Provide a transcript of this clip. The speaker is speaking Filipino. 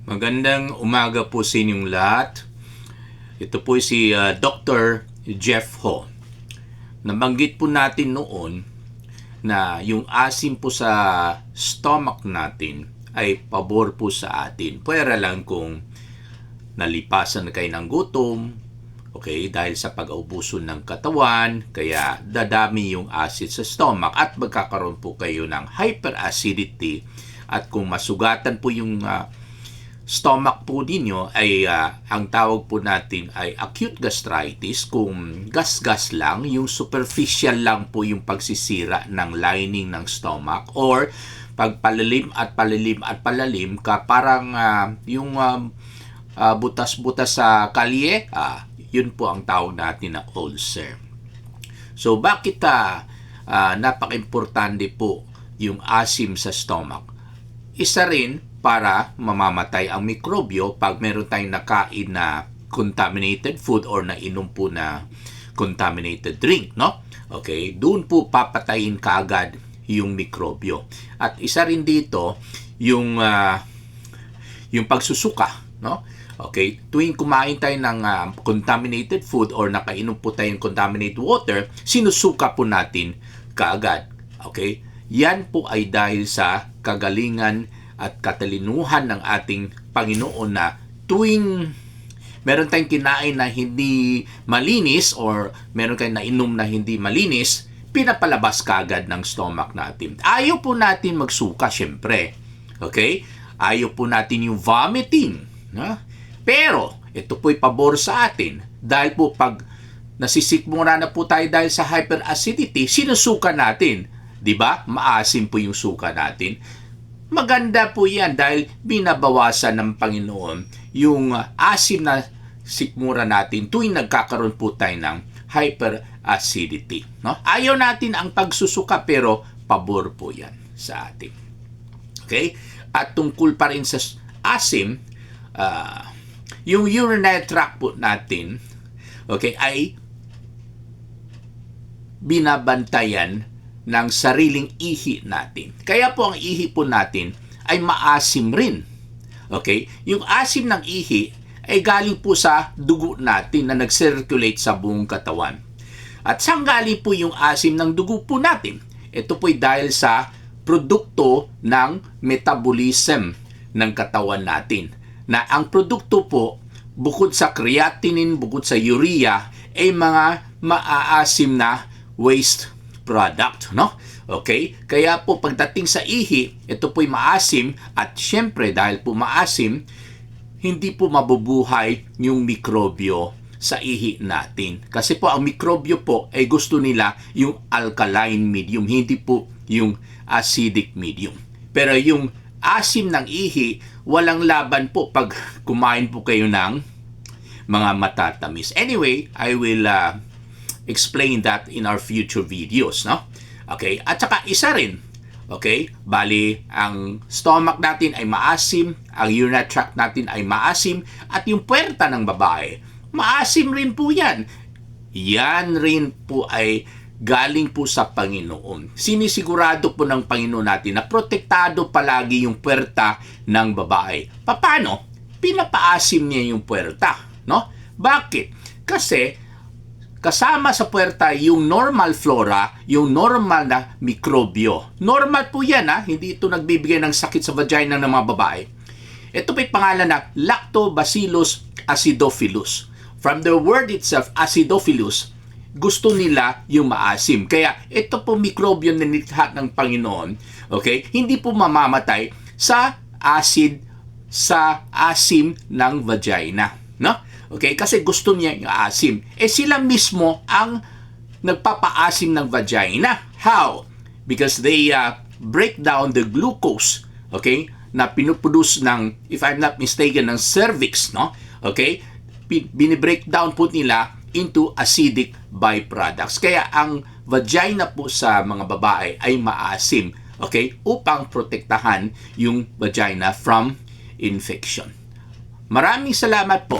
Magandang umaga po sa inyong lahat. Ito po si Dr. Jeff Ho. Nabanggit po natin noon na yung asim po sa stomach natin ay pabor po sa atin. Pwera lang kung nalipasan na kayo ng gutom, okay, dahil sa pag-aubuso ng katawan, kaya dadami yung acid sa stomach at magkakaroon po kayo ng hyperacidity. At kung masugatan po yung stomach po ninyo ay ang tawag po natin ay acute gastritis. Kung gas-gas lang, yung superficial lang po yung pagsisira ng lining ng stomach, or pag palalim at palalim at palalim ka, parang yung butas-butas sa kalye, yun po ang tawag natin na ulcer. So bakit napaka-importante po yung asim sa stomach? Isa rin para mamamatay ang mikrobyo pag meron tayong nakain na contaminated food or nainom po na contaminated drink, no? Okay, doon po papatayin kaagad yung mikrobyo. At isa rin dito yung pagsusuka, no? Okay, tuwing kumain tayo ng contaminated food or nakainom po tayo ng contaminated water, sinusuka po natin kaagad. Okay? Yan po ay dahil sa kagalingan at katalinuhan ng ating Panginoon na tuwing meron tayong kinain na hindi malinis or meron tayong nainom na hindi malinis, pinapalabas kaagad ng stomach natin. Ayaw po natin magsuka, syempre. Okay? Ayaw po natin yung vomiting. No? Pero, ito po'y pabor sa atin. Dahil po pag nasisikmura na po tayo dahil sa hyperacidity, sinusuka natin. Diba? Maasim po yung suka natin. Maganda po yan dahil binabawasan ng Panginoon yung asim na sikmura natin tuwing nagkakaroon po tayo ng hyperacidity. No? Ayaw natin ang pagsusuka pero pabor po yan sa atin. Okay? At tungkol pa rin sa asim, yung urinary tract po natin, okay, ay binabantayan ng sariling ihi natin. Kaya po ang ihi po natin ay maasim rin. Okay? Yung asim ng ihi ay galing po sa dugo natin na nag-circulate sa buong katawan. At saan galing po yung asim ng dugo po natin? Ito po ay dahil sa produkto ng metabolism ng katawan natin. Na ang produkto po, bukod sa creatinine, bukod sa urea, ay mga maaasim na waste product, no? Okay? Kaya po pagdating sa ihi, ito po'y maasim at syempre dahil po maasim, hindi po mabubuhay yung mikrobyo sa ihi natin. Kasi po ang mikrobyo po ay gusto nila yung alkaline medium, hindi po yung acidic medium. Pero yung asim ng ihi, walang laban po pag kumain po kayo ng mga matatamis. Anyway, I will explain that in our future videos, no? Okay? At saka isa rin, okay? Bali, ang stomach natin ay maasim, ang urinary tract natin ay maasim, at yung puwerta ng babae, maasim rin po yan. Yan rin po ay galing po sa Panginoon. Sinisigurado po ng Panginoon natin na protektado palagi yung puwerta ng babae. Paano? Pinapaasim niya yung puwerta, no? Bakit? Kasi kasama sa puwerta yung normal flora, yung normal na mikrobyo. Normal po yan, hindi ito nagbibigay ng sakit sa vagina ng mga babae. Ito po'y pangalan na Lactobacillus acidophilus. From the word itself, acidophilus, gusto nila yung maasim. Kaya ito po mikrobyo na nilikha ng Panginoon, okay, hindi po mamamatay sa asim ng vagina. No? Okay? Kasi gusto niya yung asim. Sila mismo ang nagpapaasim ng vagina. How? Because they break down the glucose, okay, na pinuproduce ng, if I'm not mistaken, ng cervix, no? Okay? Binibreak down po nila into acidic byproducts. Kaya ang vagina po sa mga babae ay maasim, okay, upang protektahan yung vagina from infection. Maraming salamat po.